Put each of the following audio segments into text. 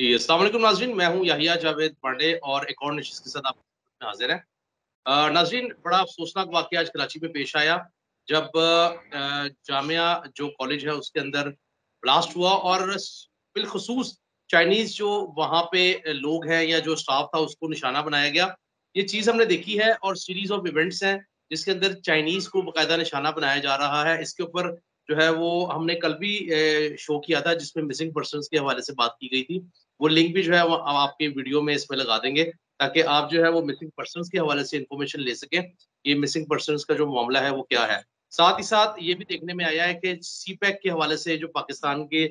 जी, अस्सलाम वालेकुम नाज़रीन, मैं हूँ याहिया जावेद पांडे और एक और नशिस्त के साथ आप हाज़िर हैं। नाज़रीन, बड़ा अफ़सोसनाक वाक़या आज कराची में पेश आया, जब जामिया जो कॉलेज है उसके अंदर ब्लास्ट हुआ और बिलख़ुसूस चाइनीज़ जो वहाँ पे लोग हैं या जो स्टाफ़ था उसको निशाना बनाया गया। ये चीज़ हमने देखी है और सीरीज़ ऑफ इवेंट्स हैं, जिसके अंदर चाइनीज़ को बाकायदा निशाना बनाया जा रहा है। इसके ऊपर जो है वो हमने कल भी शो किया था जिसमें मिसिंग पर्सन्स के हवाले से बात की गई थी। वो लिंक भी जो है वो हम आपके वीडियो में इसमें लगा देंगे, ताकि आप जो है वो मिसिंग पर्सन्स के हवाले से इन्फॉर्मेशन ले सकें, ये मिसिंग पर्सन्स का जो मामला है वो क्या है। साथ ही साथ ये भी देखने में आया है कि सीपैक के हवाले से जो पाकिस्तान के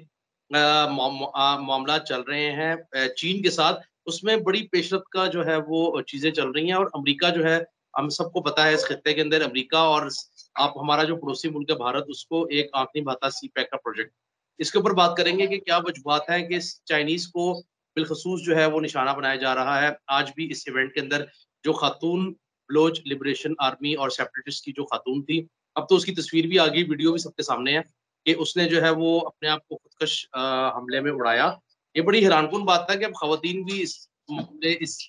मामलात चल रहे हैं चीन के साथ, उसमें बड़ी पेशरफ का जो है वो चीज़ें चल रही हैं और अमेरिका जो है, हम सबको पता है इस खित्ते के अंदर अमेरिका और आप हमारा जो पड़ोसी मुल्क है भारत, उसको एक आँख नहीं भाता सीपैक का प्रोजेक्ट। इसके ऊपर बात करेंगे कि क्या वजूहात हैं कि इस चाइनीज़ को बिलख़ुसूस जो है वो निशाना बनाया जा रहा है। आज भी इस इवेंट के अंदर जो खातून बलोच लिबरेशन आर्मी और सेपरेटिस्ट की जो खातून थी, अब तो उसकी तस्वीर भी आ गई, वीडियो भी सबके सामने है कि उसने जो है वो अपने आप को खुदकश हमले में उड़ाया। ये बड़ी हैरानकुन बात था कि अब ख़वातीन भी इस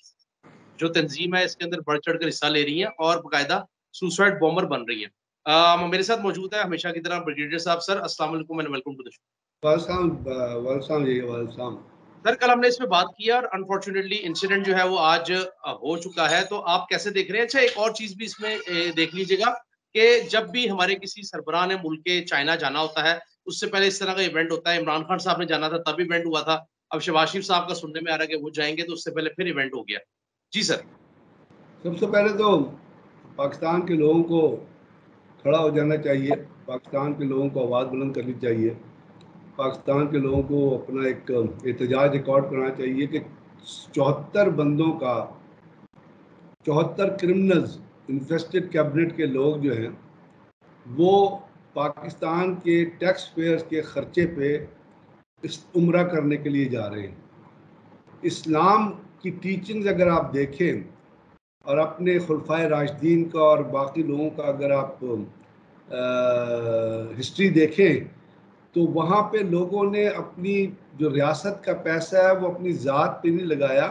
जो तंज़ीम है इसके अंदर बढ़-चढ़ कर हिस्सा ले रही हैं और बाकायदा सुसाइड बॉम्बर बन रही हैं। मेरे साथ मौजूद है हमेशा की तरह ब्रिगेडियर साहब। सर, अस्सलाम वालेकुम and welcome to the show. वालेकुम जी, वालेकुम। सर, कल हमने इस पे बात की और अनफॉर्च्यूनेटली इंसिडेंट जो है वो आज हो चुका है, तो आप कैसे देख रहे हैं? अच्छा, एक और चीज़ भी इसमें देख लीजिएगा कि जब भी हमारे किसी सरबराह ने मुल्क के चाइना जाना होता है, उससे पहले इस तरह का इवेंट होता है। इमरान खान साहब ने जाना था, तब इवेंट हुआ था। अब शहबाज शरीफ साहब का सुनने में आ रहा है कि वो जाएँगे, तो उससे पहले फिर इवेंट हो गया। जी सर। सबसे पहले तो पाकिस्तान के लोगों को खड़ा हो जाना चाहिए, पाकिस्तान के लोगों को आवाज़ बुलंद करनी चाहिए, पाकिस्तान के लोगों को अपना एक एहतजाज रिकॉर्ड करना चाहिए कि 74 बंदों का 74 क्रिमिनल्स इन्वेस्टेड कैबिनेट के लोग जो हैं वो पाकिस्तान के टैक्स पेयर्स के खर्चे पे इस उम्रा करने के लिए जा रहे हैं। इस्लाम की टीचिंग्स अगर आप देखें और अपने खुलफाए राशिदीन का और बाकी लोगों का अगर आप हिस्ट्री देखें तो वहाँ पे लोगों ने अपनी जो रियासत का पैसा है वो अपनी ज़ात पे नहीं लगाया,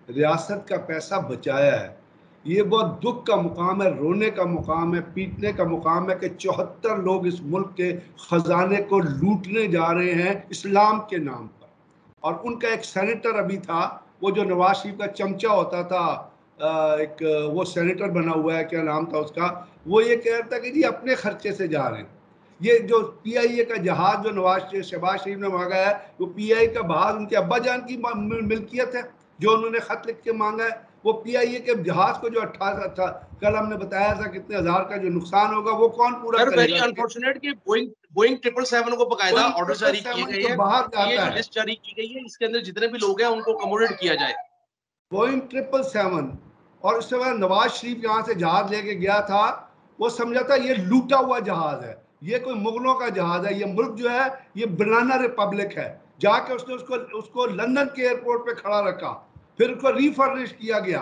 रियासत का पैसा बचाया है। ये बहुत दुख का मुकाम है, रोने का मुकाम है, पीटने का मुकाम है कि 74 लोग इस मुल्क के ख़जाने को लूटने जा रहे हैं इस्लाम के नाम पर। और उनका एक सेनेटर अभी था, वो जो नवाज शरीफ का चमचा होता था, एक वो सेनेटर बना हुआ है, क्या नाम था उसका, वो ये कह रहा था कि जी अपने खर्चे से जा रहे हैं। ये जो पीआईए का जहाज जो शहबाज शरीफ ने मांगा है, वो पीआईए का जहाज उनके अब्बा जान की मिल्कियत है, जो उन्होंने खत लिख के मांगा है। वो पीआईए के जहाज को जो 18 था, कल हमने बताया था कितने हजार का जो नुकसान होगा वो कौन पूरा सर, वेरी करेगा? अनफॉर्चुनेट कि बोइंग 777 को बाकायदा बोइंग ऑर्डर जारी किए 777 गए जो हैं बाहर कि ये जाता जो है, लिस्ट जारी की गई है, इसके अंदर जितने भी लोग हैं उनको अकोमोडेट किया जाए। बोइंग 777 और उसके बाद नवाज शरीफ यहाँ से जहाज लेके गया था, वो समझा था ये लूटा हुआ जहाज है, ये कोई मुगलों का जहाज है, ये मुल्क जो है ये बनाना रिपब्लिक है। जाके उसने उसको उसको लंदन के एयरपोर्ट पे खड़ा रखा, फिर उसको रिफर्निश किया गया।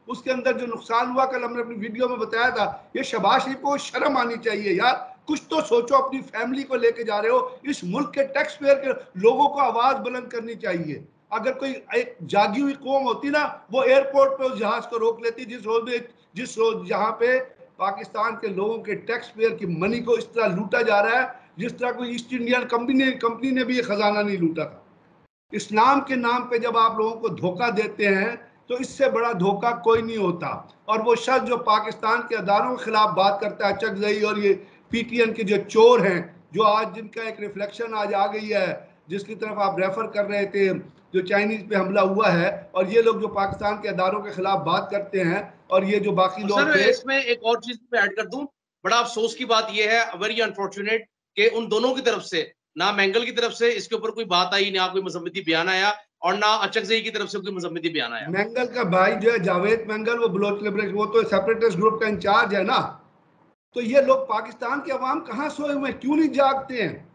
उसके अंदर जो नुकसान हुआ कल हमने अपनी वीडियो में बताया था। ये शहबाज शरीफ को शर्म आनी चाहिए यार, कुछ तो सोचो, अपनी फैमिली को लेके जा रहे हो, इस मुल्क के टैक्स पेयर के लोगों को आवाज बुलंद करनी चाहिए। अगर कोई एक जागी हुई कौम होती ना, वो एयरपोर्ट पे उस जहाज को रोक लेती, जिस रोज जहां पे पाकिस्तान के लोगों के टैक्स पेयर की मनी को इस तरह लूटा जा रहा है, जिस तरह कोई ईस्ट इंडियन कंपनी ने भी ये खजाना नहीं लूटा था। इस्लाम के नाम पे जब आप लोगों को धोखा देते हैं तो इससे बड़ा धोखा कोई नहीं होता। और वो शख्स जो पाकिस्तान के अदारों के खिलाफ बात करता है, चकजई और ये पीटीएन के जो चोर हैं, जो आज जिनका एक रिफ्लेक्शन आज आ गई है, जिसकी तरफ आप रेफर कर रहे थे, जो चाइनीज पे हमला हुआ है, और ये लोग जो पाकिस्तान के अदारों के खिलाफ बात करते हैं, और ये जो बाकी और लोग सर, थे। इसमें एक और चीज मैं ऐड कर दूं, बड़ा अफसोस की बात यह है, वेरी अनफॉर्चुनेट, कि उन दोनों की तरफ से, ना मैंगल की तरफ से इसके ऊपर कोई बात आई, ना कोई मजम्मती बयान आया, और ना अचकजई की तरफ से कोई मजम्मती बयान आया। मैंगल का भाई जो है जावेद मैंगल, वो बलोच लिबरेशन, वो तो सेपरेटिस्ट ग्रुप का इंचार्ज है ना। तो ये लोग पाकिस्तान के अवाम कहाँ सोए हुए, क्यों नहीं जागते हैं?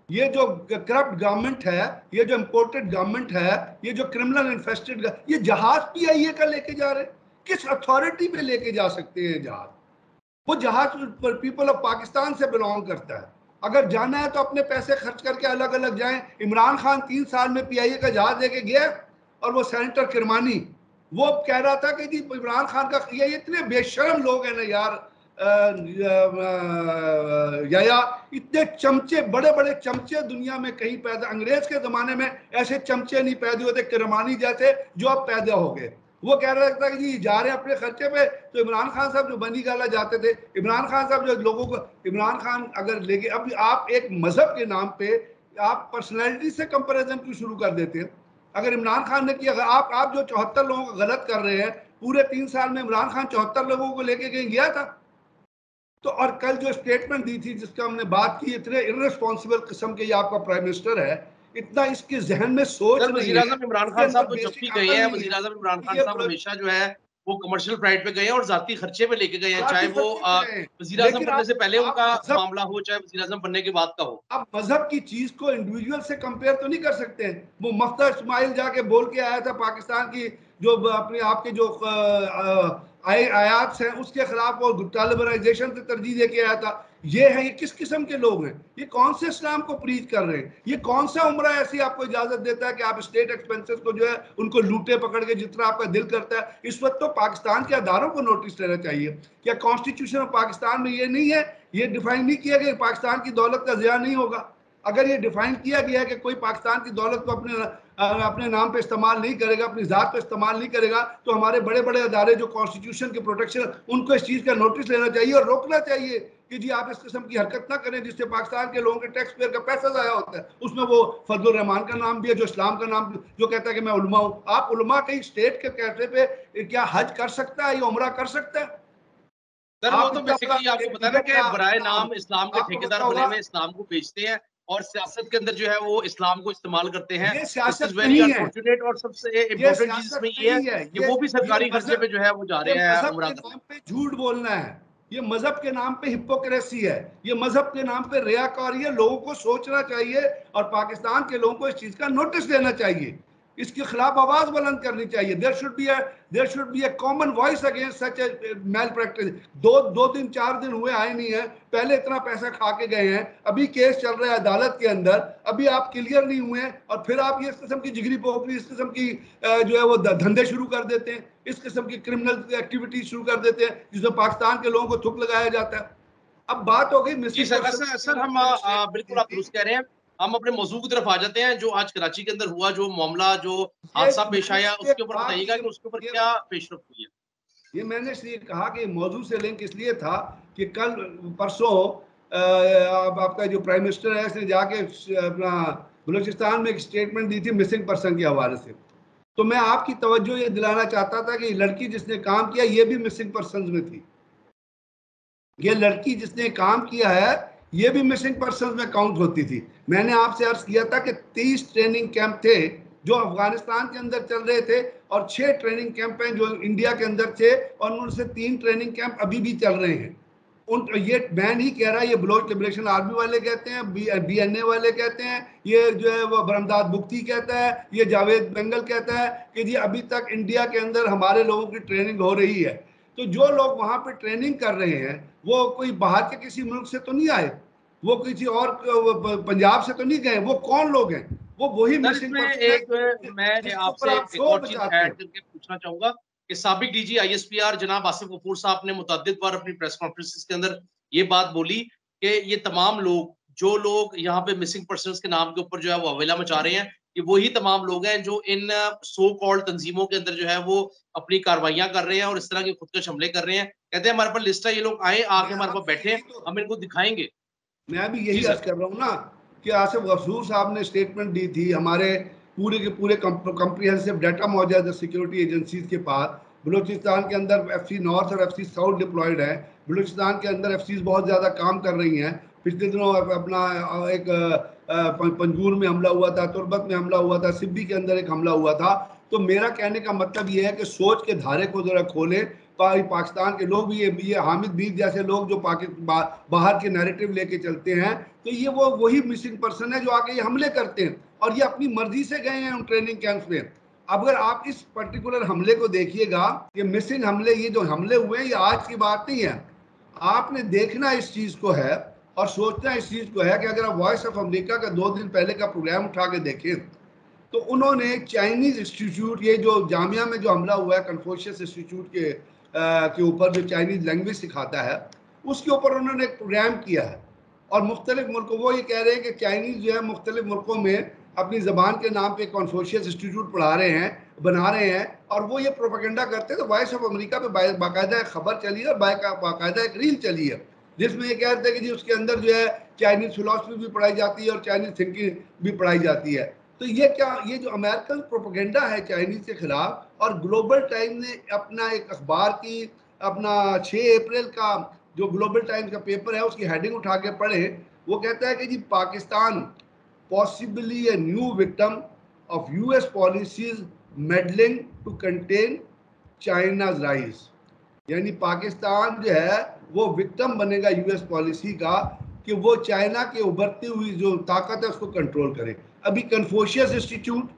ये जो करप्ट गवर्नमेंट है, ये जो इंपोर्टेड गवर्नमेंट है, ये जो क्रिमिनल इन्फेस्टेड, ये जहाज पीआईए का लेके जा रहे हैं? किस अथॉरिटी पे लेके जा सकते हैं जहाज? वो जहाज पर पीपल ऑफ पाकिस्तान से बिलोंग करता है। अगर जाना है तो अपने पैसे खर्च करके अलग अलग जाएं। इमरान खान 3 साल में पीआईए का जहाज लेके गया, और वो सेनेटर किरमानी, वो कह रहा था कि जी इमरान खान का, ये इतने बेशर्म लोग हैं ना यार, या इतने चमचे, बड़े बड़े चमचे दुनिया में कहीं पैदा, अंग्रेज के जमाने में ऐसे चमचे नहीं पैदा हुए थे किरमानी जैसे जो अब पैदा हो गए। वो कह रहा था कि जी जा रहे हैं अपने खर्चे पे। तो इमरान खान साहब जो बनी गाला जाते थे, इमरान खान साहब जो लोगों को, इमरान खान अगर लेके, अब आप एक मजहब के नाम पे आप पर्सनैलिटी से कंपेरिजन क्यों शुरू कर देते हैं? अगर इमरान खान ने किया, आप जो 74 लोगों को गलत कर रहे हैं, पूरे 3 साल में इमरान खान 74 लोगों को लेके कहीं गया था? तो और कल जो स्टेटमेंट दी थी जिसका हमने बात की, इतने इररिस्पॉन्सिबल किस्म के ये आपका प्राइम मिनिस्टर है, इतना इसके जहन में सोच सर नहीं वजीर है, आजम इमरान इसके खान साहब अंदर तो जब भी बेसिक गए अकल हैं, नहीं वजीर है आजम इमरान कि खान ये साहब हमेशा जो है वो कमर्शियल फ्लाइट पे गए हैं और जाती खर्चे पे लेके गए हैं, चाहे जाति वो खर्चे पे गए हैं। वजीर आजम लेकिन बनने से पहले आप उनका मजहब, मामला हो, चाहे वजीर आजम बनने के बाद का हो। आप मजहब की चीज को इंडिविजुअल से कंपेयर तो नहीं कर सकते हैं। वो मफ्ता इस्माइल जाके बोल के आया था पाकिस्तान की जो अपने आपके जो आयात हैं उसके खिलाफ, वो तालिबानाइजेशन से तरजीह दे के आया था। ये है, ये किस किस्म के लोग हैं? ये कौन से इस्लाम को प्रीच कर रहे हैं? ये कौन सा उम्रा ऐसी आपको इजाजत देता है कि आप स्टेट एक्सपेंसेस को जो है उनको लूटे पकड़ के जितना आपका दिल करता है? इस वक्त तो पाकिस्तान के अदारों को नोटिस लेना चाहिए। क्या कॉन्स्टिट्यूशन ऑफ पाकिस्तान में ये नहीं है, ये डिफाइन नहीं किया गया पाकिस्तान की दौलत का ज़िया नहीं होगा? अगर ये डिफाइन किया गया है कि कोई पाकिस्तान की दौलत को अपने नाम पे इस्तेमाल नहीं करेगा, अपनी ज़ात पे इस्तेमाल नहीं करेगा, तो हमारे बड़े बड़े अदारे जो कॉन्स्टिट्यूशन के प्रोटेक्शन, उनको इस चीज़ का नोटिस लेना चाहिए और रोकना चाहिए कि जी आप इस किस्म की हरकत ना करें जिससे पाकिस्तान के लोगों के टैक्स पेयर का पैसा ज़ाया होता है। उसमें वो फजलुर रहमान का नाम भी है जो इस्लाम का नाम जो कहता है कि मैं उलमा हूँ। आप उलमा कहीं स्टेट के कैसे पे क्या हज कर सकता है या उमरा कर सकता है? सर वो आप तो इतना बड़ा बेसिकली आपको एक पता है ना लीडर कि का बराए नाम, नाम इस्लाम के आपको ठेकेदार पता बने होगा, हुए इस्लाम को बेचते हैं और सियासत के अंदर जो है वो इस्लाम को इस्तेमाल करते हैं। ये दिस इज सियासत वेरी नहीं है, अनफॉर्चुनेट। और सबसे ये इम्पोर्टेंट चीज सियासत इसमें ये है नहीं है, कि वो भी ये सरकारी खर्चे मजहब, पे जो है वो जा ये रहे हैं मजहब उमरा के करने। नाम पे झूठ बोलना है, ये मजहब के नाम पे हिपोक्रेसी है, ये मजहब के नाम पे रियाकारी है। लोगों को सोचना चाहिए और पाकिस्तान के लोगों को इस चीज का नोटिस लेना चाहिए, इसके खिलाफ आवाज बुलंद करनी चाहिए। There should be a common voice against such a malpractice. दो दिन 4 दिन हुए आए नहीं है, पहले इतना पैसा खा के गए हैं, अभी केस चल रहा है अदालत के अंदर, अभी आप क्लियर नहीं हुए हैं और फिर आप ये इस किस्म की जिगरी पोखरी, इस किस्म की जो है वो धंधे शुरू कर देते हैं, इस किस्म की क्रिमिनल एक्टिविटी शुरू कर देते हैं जिसमें पाकिस्तान के लोगों को थुक लगाया जाता है। अब बात हो गई जी मिसिंग सर, पर्सन सर हम बिल्कुल आप दुरुस्त कह रहे हैं। हम अपने मौजू की तरफ आ जाते हैं। जो आज कराची के अंदर हुआ, जो मामला, जो ये हादसा पेश मैंने आया, इसलिए उसके ऊपर कहा कि बताइएगा कि उसके ऊपर ये क्या पेशरफ हुई है। ये मैंने इसलिए कहा कि मौजू से लिंक इसलिए था कि कल परसों आपका जो प्राइम मिनिस्टर है इसने जाके अपना बलूचिस्तान में एक स्टेटमेंट दी थी मिसिंग पर्सन के हवाले से। तो मैं आपकी तवज्जो ये दिलाना चाहता था कि लड़की जिसने काम किया ये भी मिसिंग पर्सन में थी। ये लड़की जिसने काम किया है ये भी मिसिंग पर्सन में काउंट होती थी। मैंने आपसे अर्ज किया था कि 30 ट्रेनिंग कैंप थे जो अफगानिस्तान के अंदर चल रहे थे और 6 ट्रेनिंग कैंप हैं जो इंडिया के अंदर थे और उनसे 3 ट्रेनिंग कैंप अभी भी चल रहे हैं। ये मैं नहीं कह रहा, ये बलोच लिबरेशन आर्मी वाले कहते हैं, BNA वाले कहते हैं, ये जो है वो बरमदाद बुख्ती कहता है, ये जावेद बेंगल कहता है कि जी अभी तक इंडिया के अंदर हमारे लोगों की ट्रेनिंग हो रही है। तो जो लोग वहां पे ट्रेनिंग कर रहे हैं वो कोई बाहर के किसी मुल्क से तो नहीं आए, वो किसी और पंजाब से तो नहीं गए। वो कौन लोग हैं? वो वही सर मिसिंग इसमें पर्सन है एक मैं जिसके ऊपर आपसे आप एक शोर और चीज मचाते ऐड हैं। करके पूछना चाहूंगा कि साबिक डीजी ISPR जनाब आसिफ गफूर साहब ने मुतअद्दिद बार अपनी प्रेस कॉन्फ्रेंस के अंदर ये बात बोली कि ये तमाम लोग, जो लोग यहाँ पे मिसिंग पर्सन के नाम के ऊपर जो है वो हवेला मचा रहे हैं, ये वही तमाम लोग हैं जो इन सो कॉल्ड तंजीमों के अंदर जो है वो अपनी कार्रवाइयां कर रहे हैं और इस तरह के खुदकश हमले कर रहे हैं। कहते हैं हमारे पास लिस्ट है, ये लोग आए, आके मैं हमारे पास आपसे बैठे, यही तो हम इनको दिखाएंगे। मैं भी जी यही अर्ज सर। कर रहा हूँ ना कि आसिफ गफूर साहब ने स्टेटमेंट दी थी, हमारे पूरे के पूरे कंप्रीहेंसिव डाटा मौजूद है सिक्योरिटी एजेंसीज के पास। बलूचिस्तान के अंदर FC नॉर्थ और FC साउथ डिप्लॉयड है। बलूचिस्तान के अंदर FCs बहुत ज़्यादा काम कर रही हैं। पिछले दिनों अपना एक पंजूर में हमला हुआ था, तुरबत में हमला हुआ था, सिब्बी के अंदर एक हमला हुआ था। तो मेरा कहने का मतलब ये है कि सोच के धारे को जरा खोलें। पाकिस्तान के लोग भी, ये हामिद बीर जैसे लोग जो बाहर के नैरेटिव लेके चलते हैं, तो ये वो वही मिसिंग पर्सन है जो आके ये हमले करते हैं और ये अपनी मर्जी से गए हैं उन ट्रेनिंग कैंप्स में। अगर आप इस पर्टिकुलर हमले को देखिएगा, ये मिसिंग हमले, ये जो हमले हुए हैं ये आज की बात नहीं है। आपने देखना इस चीज को है और सोचना इस चीज को है कि अगर आप वॉइस ऑफ अमेरिका का 2 दिन पहले का प्रोग्राम उठा के देखें तो उन्होंने चाइनीज इंस्टीट्यूट, ये जो जामिया में जो हमला हुआ है कन्फोशियस इंस्टीट्यूट के ऊपर, जो चाइनीज लैंग्वेज सिखाता है, उसके ऊपर उन्होंने एक प्रोग्राम किया है। और मुख्तलिफ मुल्कों, वो ये कह रहे हैं कि चाइनीज जो है मुख्तलिफ मुल्कों में अपनी ज़बान के नाम पे कन्फोशियस इंस्टीट्यूट पढ़ा रहे हैं, बना रहे हैं, और वो ये प्रोपेगेंडा करते हैं। तो वॉइस ऑफ अमेरिका पे बाकायदा एक खबर चली है और बाकायदा एक रील चली है, जिसमें ये कहते हैं कि जी उसके अंदर जो है चाइनीज फिलॉसफी भी पढ़ाई जाती है और चाइनीज थिंकिंग भी पढ़ाई जाती है। तो ये क्या, ये जो अमेरिकन प्रोपेगेंडा है चाइनीज के खिलाफ, और ग्लोबल टाइम ने अपना एक अखबार की, अपना 6 अप्रैल का जो ग्लोबल टाइम्स का पेपर है उसकी हेडिंग उठा के पढ़े, वो कहता है कि जी Pakistan possibly a new victim of US policies meddling to contain China's rise. यानी पाकिस्तान जो है वो विक्टिम बनेगा यूएस पॉलिसी का, कि वो चाइना के उभरती हुई जो ताकत है उसको कंट्रोल करे। अभी Confucius institute,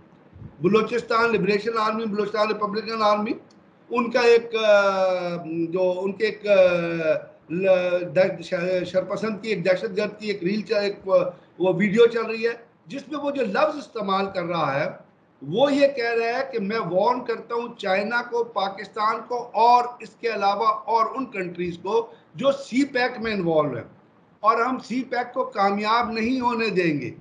Balochistan liberation army, Balochistan republican army, उनका एक जो उनके एक शरपसंद की, एक दहशतगर्द की एक रील, एक वो वीडियो चल रही है, जिसमें वो जो लफ्ज इस्तेमाल कर रहा है, वो ये कह रहा है कि मैं वार्न करता हूं चाइना को, पाकिस्तान को, और इसके अलावा और उन कंट्रीज को जो सी पैक में इन्वॉल्व है, और हम सी पैक को कामयाब नहीं होने देंगे।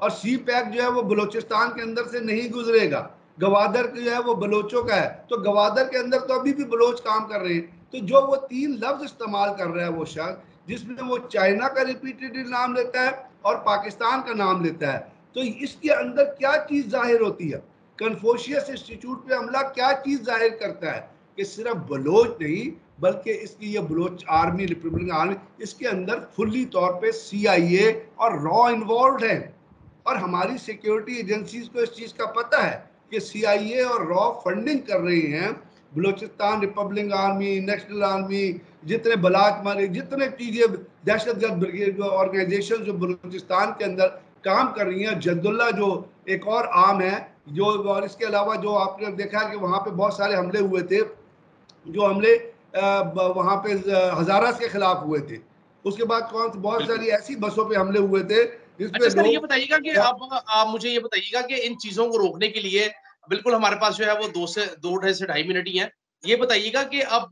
और सी पैक जो है वो बलूचिस्तान के अंदर से नहीं गुजरेगा, गवादर जो है वो बलोचों का है, तो गवादर के अंदर तो अभी भी बलोच काम कर रहे हैं। तो जो वो 3 लफ्ज इस्तेमाल कर रहा है वो शख्स, जिसमें वो चाइना का रिपीटेडली नाम लेता है और पाकिस्तान का नाम लेता है, तो इसके अंदर क्या चीज जाहिर होती है? कन्फोशियस इंस्टीट्यूट पे हमला क्या चीज जाहिर करता है? कि सिर्फ बलोच नहीं, बल्कि इसकी ये बलोच आर्मी, रिपब्लिकन आर्मी, इसके अंदर फुल्ली तौर पे सीआईए और रॉ इन्वॉल्व है। और हमारी सिक्योरिटी एजेंसीज को इस चीज का पता है कि सीआईए और रॉ फंडिंग कर रही हैं Balochistan republican army, national army, जितने बलाच मारे, जितने चीजें दहशतगर्द ब्रिगेड ऑर्गेनाइजेशन जो बलूचिस्तान के अंदर काम कर रही हैं, जद्दुल्ला जो एक और आर्म है जो, और इसके अलावा जो आपने देखा कि वहां पे बहुत सारे हमले हुए थे, जो हमले वहां पे हजारास के खिलाफ हुए थे। उसके बाद बहुत सारी ऐसी बसों पे हमले हुए थे जिसपे अच्छा सर, ये लोग, बताइएगा कि अब आप मुझे ये बताइएगा कि इन चीजों को रोकने के लिए बिल्कुल हमारे पास जो है वो 2 से 2.5 मिनट ही है। ये बताइएगा कि अब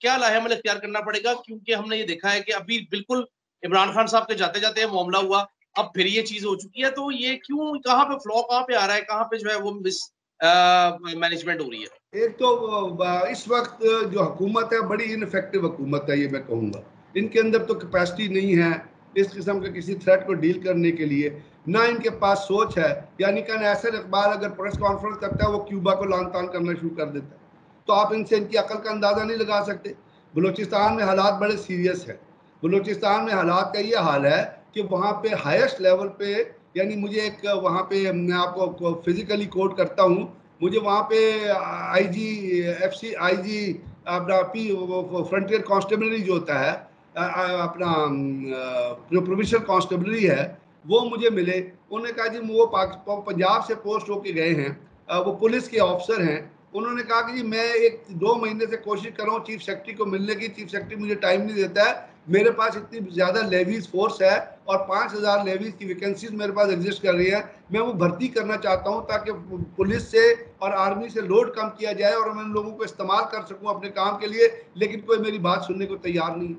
क्या लाहेअमल इख्तियार करना पड़ेगा, क्योंकि हमने ये देखा है कि अभी बिल्कुल इमरान खान साहब के जाते जाते मामला हुआ, अब फिर ये चीज हो चुकी है, तो ये क्यों, कहाँ पे फ्लॉ कहाँ पे आ रहा है, कहाँ पे जो है वो मिस मैनेजमेंट हो रही है? एक तो इस वक्त जो हुकूमत है बड़ी इनफेक्टिव हुकूमत है, ये मैं कहूँगा। इनके अंदर तो कैपेसिटी नहीं है इस किस्म के किसी थ्रेट को डील करने के लिए, ना इनके पास सोच है। यानी कि नासिर इकबाल अगर प्रेस कॉन्फ्रेंस करता है वो क्यूबा को लान तान करना शुरू कर देता है, तो आप इनसे इनकी अकल का अंदाज़ा नहीं लगा सकते। बलूचिस्तान में हालात बड़े सीरियस है। बलूचिस्तान में हालात का ये हाल है कि वहाँ पे हाईएस्ट लेवल पे, यानी मुझे एक वहाँ पे, मैं आपको फिजिकली कोट करता हूँ, मुझे वहाँ पे आईजी, एफसी आईजी, अपना पी फ्रंटियर कांस्टेबलरी जो होता है, अपना जो प्रोविंशियल कांस्टेबलरी है, वो मुझे मिले। उन्होंने कहा जी वो पंजाब से पोस्ट होके गए हैं, वो पुलिस के ऑफिसर हैं। उन्होंने कहा कि जी मैं 1-2 महीने से कोशिश कर रहा हूँ चीफ सेक्रेटरी को मिलने की, चीफ सेक्रेटरी मुझे टाइम नहीं देता है, मेरे पास इतनी ज़्यादा लेवीज फोर्स है और 5,000 लेवीज की वैकेंसीज मेरे पास एग्जिस्ट कर रही है, मैं वो भर्ती करना चाहता हूँ ताकि पुलिस से और आर्मी से लोड कम किया जाए और मैं उन लोगों को इस्तेमाल कर सकूँ अपने काम के लिए, लेकिन कोई मेरी बात सुनने को तैयार नहीं।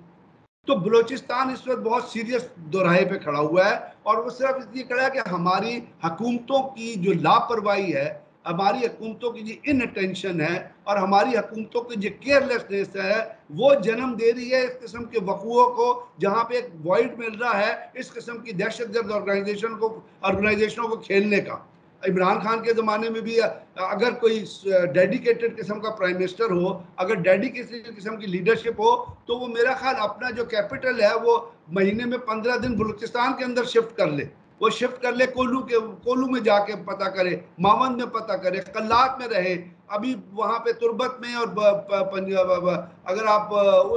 तो बलूचिस्तान इस वक्त बहुत सीरियस दोराहे पे खड़ा हुआ है, और वो सिर्फ इसलिए खड़ा है कि हमारी हुकूमतों की जो लापरवाही है, हमारी हुकूमतों की जो इनअटेंशन है और हमारी हुकूमतों की जो केयरलेसनेस है, वो जन्म दे रही है इस किस्म के वकूओं को, जहाँ पे एक वॉइड मिल रहा है इस किस्म की दहशतगर्द ऑर्गेनाइजेशनों को खेलने का। इमरान खान के ज़माने में भी अगर कोई डेडिकेटेड किस्म का प्राइम मिनिस्टर हो, अगर डेडिकेटेड किस्म की लीडरशिप हो, तो वो मेरा ख्याल अपना जो कैपिटल है वो महीने में 15 दिन बलूचिस्तान के अंदर शिफ्ट कर ले। वो शिफ्ट कर ले, कोलू में जाके पता करे, मावंद में पता करे, कल्लात में रहे। अभी वहाँ पे तुरबत में और अगर आप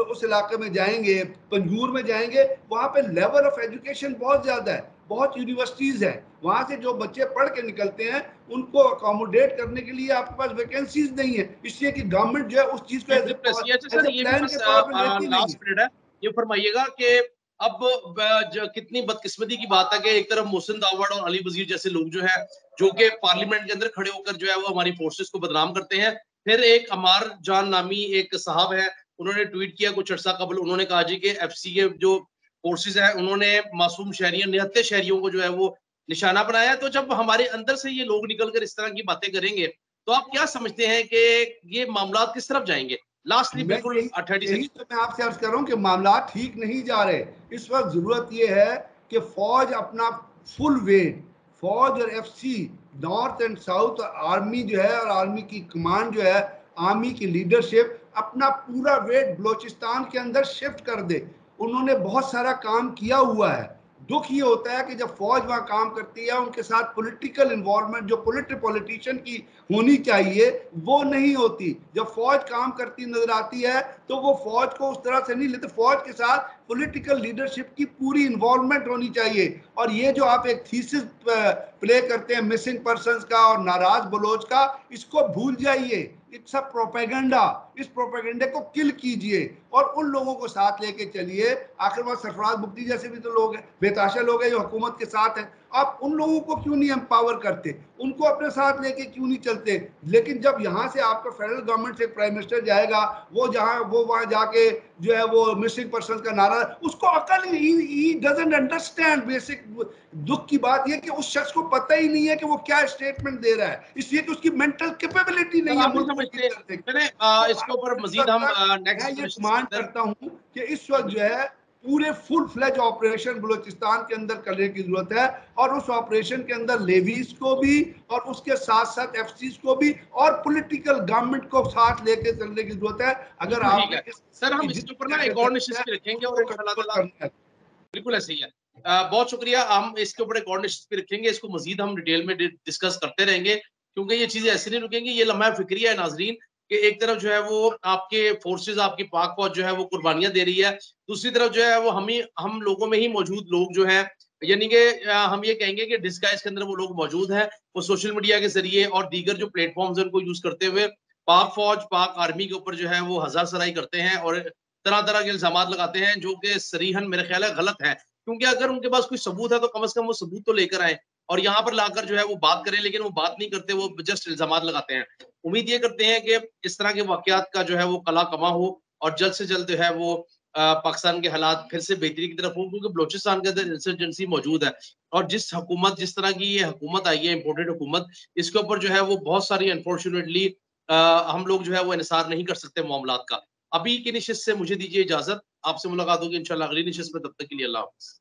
उस इलाके में जाएंगे, पंजूर में जाएंगे, वहाँ पे लेवल ऑफ एजुकेशन बहुत ज़्यादा है, बहुत यूनिवर्सिटीज़ हैं। वहाँ से जो बच्चे पढ़ के निकलते हैं उनको अकोमोडेट करने के लिए आपके पास वैकेंसीज नहीं है, इसलिए कि गवर्नमेंट जो है उस चीज़ को एज अच्छा सर, ए ये भी प्लान बस के तौर पर लेती नहीं है। लास्ट मिनट है, ये फरमाइएगा कि अब कितनी बदकिस्मती की बात है कि एक तरफ मोहसिन दावड़ और अली वजीर जैसे लोग जो है जो कि पार्लियामेंट के अंदर खड़े होकर जो है वो हमारी फोर्सेस को बदनाम करते हैं। फिर एक अमार जान नामी एक साहब है, उन्होंने ट्वीट किया कुछ अर्सा कबल, उन्होंने कहा जी कि एफसी के जो फोर्सेस हैं उन्होंने मासूम शहरियों, निहत्थे शहरियों को जो है वो निशाना बनाया। तो जब हमारे अंदर से ये लोग निकलकर इस तरह की बातें करेंगे, तो आप क्या समझते हैं कि ये मामला किस तरफ जाएंगे? लास्टली मैं बिल्कुल यही 30 यही सेकंड। तो मैं आपसे अर्ज कर रहा हूँ कि मामला ठीक नहीं जा रहे। इस वक्त जरूरत यह है कि फौज अपना फुल वेट, फौज और FC, north and south army जो है और आर्मी की कमान जो है, आर्मी की लीडरशिप अपना पूरा वेट बलोचिस्तान के अंदर शिफ्ट कर दे। उन्होंने बहुत सारा काम किया हुआ है। दुख ये होता है कि जब फौज वहां काम करती है, उनके साथ पॉलिटिकल इन्वॉल्वमेंट जो पॉलिटिशियन की होनी चाहिए वो नहीं होती। जब फौज काम करती नजर आती है तो वो फौज को उस तरह से नहीं लेते, फौज के साथ पॉलिटिकल लीडरशिप की पूरी इन्वॉल्वमेंट होनी चाहिए। और ये जो आप एक थीसिस प्ले करते हैं मिसिंग पर्संस का और नाराज बलोच का, इसको भूल जाइए। It's a propaganda. इस प्रोपेगेंडे को किल कीजिए और उन लोगों को साथ लेके चलिए। आखिर वहां सरफराज बुगटी जैसे भी तो लोग हैं, बेताशा लोग हैं जो हुकूमत के साथ हैं। आप उन लोगों को क्यों नहीं एम्पावर करते, उनको अपने साथ लेके क्यों नहीं चलते? लेकिन जब यहां से आपका फेडरल गवर्नमेंट से प्राइम मिनिस्टर जाएगा, वो वहां जाके जो है वो मिसिंग पर्सन का नारा, उसको अकल ही डजंट अंडरस्टैंड बेसिक। दुख की बात यह कि उस शख्स को पता ही नहीं है कि वो क्या स्टेटमेंट दे रहा है, इसलिए कि उसकी मेंटल कैपेबिलिटी सर नहीं है आप नहीं मुल्क को लीड समझते, करने की। मैंने तो इसके अब ऊपर इस मजीद वक्त हम तक मैं नेक्स्ट ये क्वेश्चन के डिमांड अंदर। करता हूं कि इस वक्त जो है पूरे फुल फ्लेज ऑपरेशन बलूचिस्तान के अंदर करने की जरूरत है। और उस ऑपरेशन के अंदर लेवीज को भी और उसके साथ साथ एफसीज को भी और पॉलिटिकल गवर्नमेंट को साथ लेके चलने की जरूरत है। अगर बिल्कुल ठीक आपने है इस सर, की हम इसके ऊपर जितनी ना एक और अहमियत निश्चित है पे रखेंगे और उसको इंशाल्लाह कंट्रोल ताला करना है। बिल्कुल ऐसे ही है। बहुत शुक्रिया, हम इसके ऊपर एक और निश्चित पे रखेंगे, इसको मजीद हम डिटेल में डिस्कस करते रहेंगे, क्योंकि ये चीजें ऐसे नहीं रुकेंगी। ये लम्हा फिक्रिया है नाजरीन, कि एक तरफ जो है वो आपके फोर्सेज, आपकी पाक फौज जो है वो कुर्बानियां दे रही है, दूसरी तरफ जो है वो हम लोगों में ही मौजूद लोग जो है, यानी कि हम ये कहेंगे कि डिस्गाइज के अंदर वो लोग मौजूद हैं। वो सोशल मीडिया के जरिए और दीगर जो प्लेटफॉर्म्स है उनको यूज करते हुए पाक फौज, पाक आर्मी के ऊपर जो है वो हजार सराई करते हैं और तरह तरह के इल्जाम लगाते हैं, जो कि सरीहन मेरे ख्याल है गलत है। क्योंकि अगर उनके पास कोई सबूत है तो कम से कम वो सबूत तो लेकर आए और यहाँ पर लाकर जो है वो बात करें, लेकिन वो बात नहीं करते, वो जस्ट इल्जाम लगाते हैं। उम्मीद ये करते हैं कि इस तरह के वाकयात का जो है वो कला कमा हो और जल्द से जल्द जो है वो पाकिस्तान के हालात फिर से बेहतरी की तरफ हो, क्योंकि बलोचिस्तान के अंदर इंसर्जेंसी मौजूद है। और जिस तरह की ये हुकूमत आई है, इम्पोर्टेड हुकूमत, इसके ऊपर जो है वो बहुत सारी अनफॉर्चुनेटली हम लोग जो है वो इंसार नहीं कर सकते मामलात का। अभी की निशिस्त से मुझे दीजिए इजाजत, आपसे मुलाकात होगी इंशाल्लाह अगली निशिस्त में, तब तक के लिए अल्लाह हाफ़िज़।